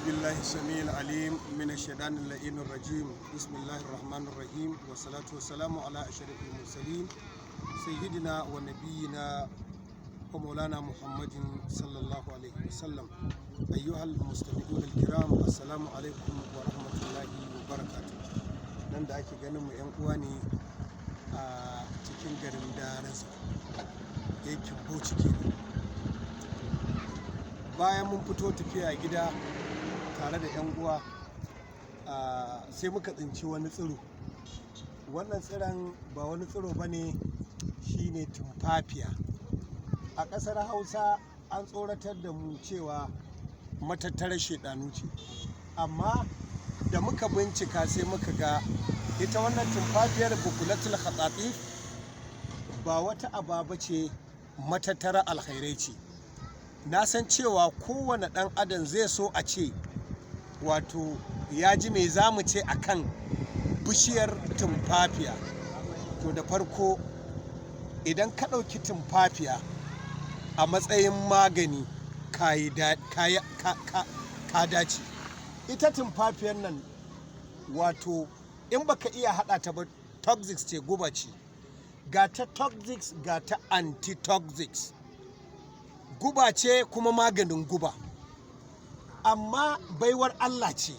بالله السميع العليم من الشيطان اللعين الرجيم بسم الله الرحمن الرحيم والصلاة والسلام على أشرف المرسلين سيدنا ونبينا ومولانا محمد صلى الله عليه وسلم. أيها المستمعون الكرام السلام عليكم ورحمة الله وبركاته. nan da ake ganin mu yan uwa ne a cikin garin Darazau yankin Bauchi kenan. Bayan mun fito tafiya gida tare da 'yan uwa sai muka tsinci wani tsiro. Wannan tsiron ba wani tsiro ba ne, shine tumfafiya. A ƙasar Hausa an tsoratar da mu cewa matattarar shaidanu ce, amma da muka bincika sai muka ga ita wannan tumfafiyar bukulatul khatati ba wata ababa ce, matattara alkhairai ce. Na san cewa kowane ɗan adam zai so a ce wato ya ji me za mu ce akan bishiyar tumfafiya. To da farko idan ka ɗauki tumfafiya a matsayin magani ka dace. Ita tumfafiyar nan wato in baka iya haɗa ta ba, toxics ce, guba ce. Ga ta toxics ga ta anti-toxics. Guba ce kuma maganin guba, amma baiwar Allah ce.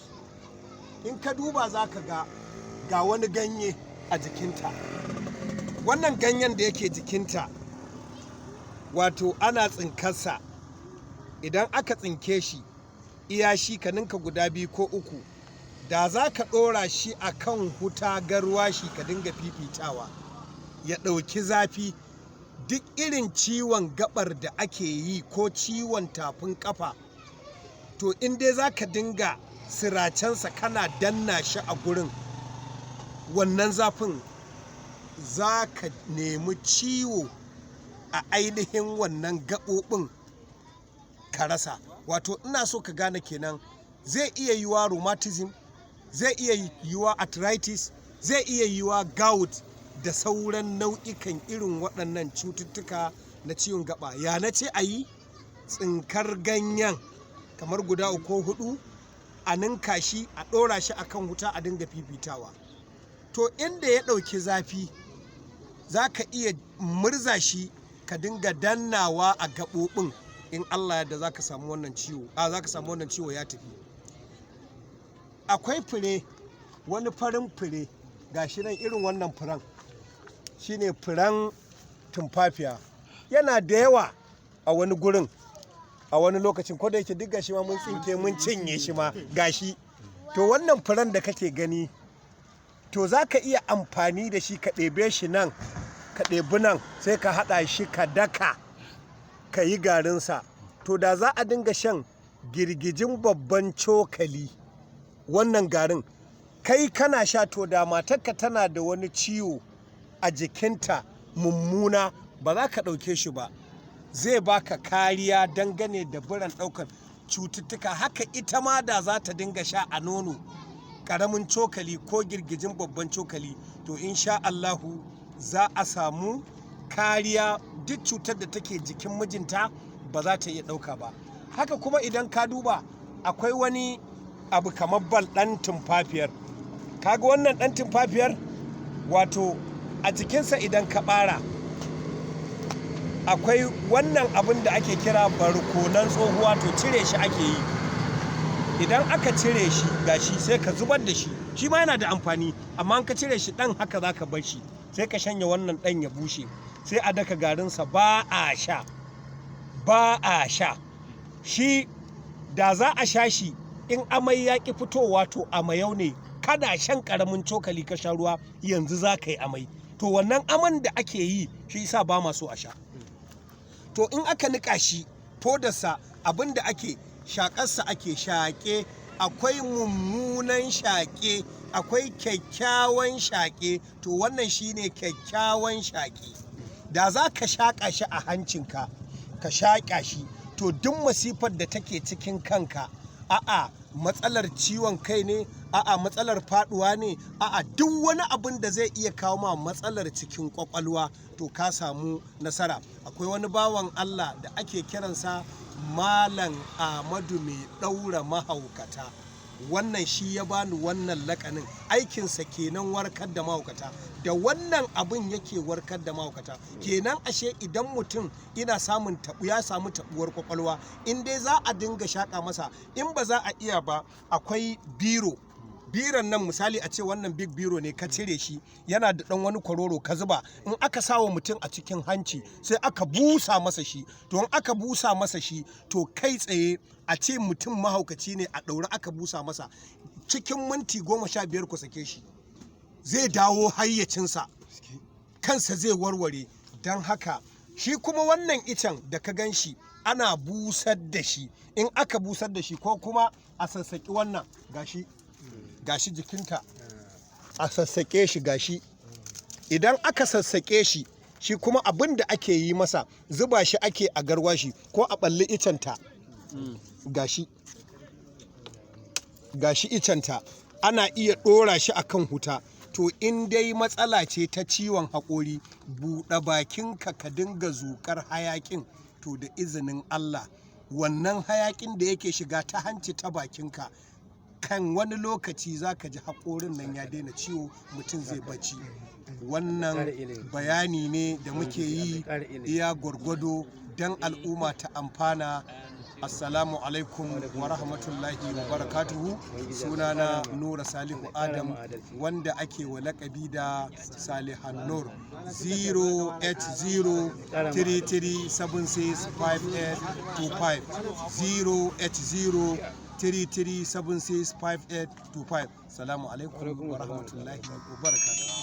In ka duba za ka ga wani ganye a jikinta. Wannan ganyen da yake jikinta wato ana tsinkarsa. Idan aka tsinke shi iya shi ka ninka guda biyu ko uku, da za ka ɗora shi a kan huta garwashi ka dinga fifitawa ya ɗauki zafi. Duk irin ciwon gabar da ake yi ko ciwon tafin kafa, to in dai za ka dinga siracensa kana danna shi a gurin, wannan zafin za ka nemi ciwo a ainihin wannan gaɓoɓin ka rasa. Wato ina so ka gane kenan, zai iya yiwa rheumatism, zai iya yiwa arthritis, zai iya yiwa gout da sauran nau'ikan irin waɗannan cututtuka na ciwon gaba. Ya na ce a yi tsinkar ganyen kamar guda uku ko hudu, a ninka shi a ɗora shi akan wuta a dinga fifitawa. To inda ya ɗauki zafi za ka iya murza shi ka dinga dannawa a gaɓoɓin. In Allah yadda za ka samu wannan ciwo ya tafi. Akwai fure, wani farin fure gashi nan, irin wannan furen shine furen tumfafiya. Yana da yawa a wani gurin a wani lokacin, ko da yake duk gashi ma mun tsinke mun cinye shi ma gashi. To wannan furen da kake gani, to za ka iya amfani da shi ka ɗebe shi nan ka ɗebi nan, sai ka haɗa shi ka daka ka yi garinsa. To da za a dinga shan girgijin babban cokali wannan garin, kai kana sha, to da matarka tana da wani ciwo a jikinta mummuna ba za ka ɗauke shi ba. Zai baka kariya dangane da biran ɗaukar cututtuka. Haka ita ma da za ta dinga sha a nono ƙaramin cokali ko girgijin babban cokali, to insha Allahu za a samu kariya. Duk cutar da take jikin mijinta ba za ta iya ɗauka ba. Haka kuma idan ka duba akwai wani abu kamar bal ɗan tumfafiyar. Kaga wannan ɗan tumfafiyar, wato a jikinsa idan ka ɓara akwai wannan abin da ake kira barkonan tsohuwa, to cire shi ake yi. Idan aka cire shi gashi sai ka zubar da shi. Shi ma yana da amfani, amma an ka cire shi ɗan haka za ka bar shi, sai ka shanya wannan ɗan ya bushe, sai a daka garinsa. Ba a sha shi. Da za a sha shi in amai ya ƙi fitowa, to amayau ne. Kada shan ƙaramin cokali ka sha ruwa, yanzu za ka yi amai. To wannan aman da ake yi shi yasa ba ma so a sha. To in aka niƙa shi fodarsa, abin da ake shaƙarsa ake shaƙe. Akwai mummunan shaƙe, akwai kyakkyawan shaƙe. To wannan shine kyakkyawan shaƙe. Da za ka shaƙa shi a hancinka ka shaƙa shi, to duk masifar da take cikin kanka, a'a matsalar ciwon kai ne, a'a matsalar faduwa ne, a'a duk wani abin da zai iya kawo ma matsalar cikin kwakwalwa, to ka samu nasara. Akwai wani bawan Allah da ake kiransa Malam Ahmadu mai ɗaura mahaukata, wannan shi ya bani wannan lakanin, aikinsa kenan warkar da mahaukata, da wannan abin yake warkar da mahaukata. Kenan ashe idan mutum ina samun tabu, ya samu tabuwar kwakwalwa, in dai za a dinga shaka masa, in ba za a iya ba, akwai biron nan misali a ce wannan big biro ne, ka cire shi yana da dan wani kwaroro ka zuba, in aka sawa mutum a cikin hanci sai aka busa masa shi, to in aka busa masa shi to kai tsaye a ce mutum mahaukaci ne a ɗaure aka busa masa, cikin minti 15 ku sake shi zai dawo hayyacinsa, kansa zai warware. Don haka shi kuma wannan icen da ka gan shi ana busar da shi, in aka busar da shi ko kuma a sassaki wannan gashi jikinta a sassake shi gashi, idan aka sassake shi shi kuma abin da ake yi masa zuba shi ake a garwashi ko a balli icenta, gashi icenta ana iya ɗora shi akan huta. To in dai matsala ce ta ciwon haƙori, buɗe bakinka ka dinga zuƙar hayaƙin, to da izinin Allah wannan hayaƙin da yake shiga ta hanci ta bakinka, kan wani lokaci za ka ji haƙorin nan ya daina ciwo, mutum zai bacci. Wannan bayani ne da muke yi iya gwargwado don al'umma ta amfana. Assalamu alaikum wa rahmatullahi wa barakatuhu. Sunana Nura Salihu Adam, wanda ake wa laƙabi da Salihannur. 08033765825 08033765825. Salamu alaikum wa rahmatullahi wa barakatuhu.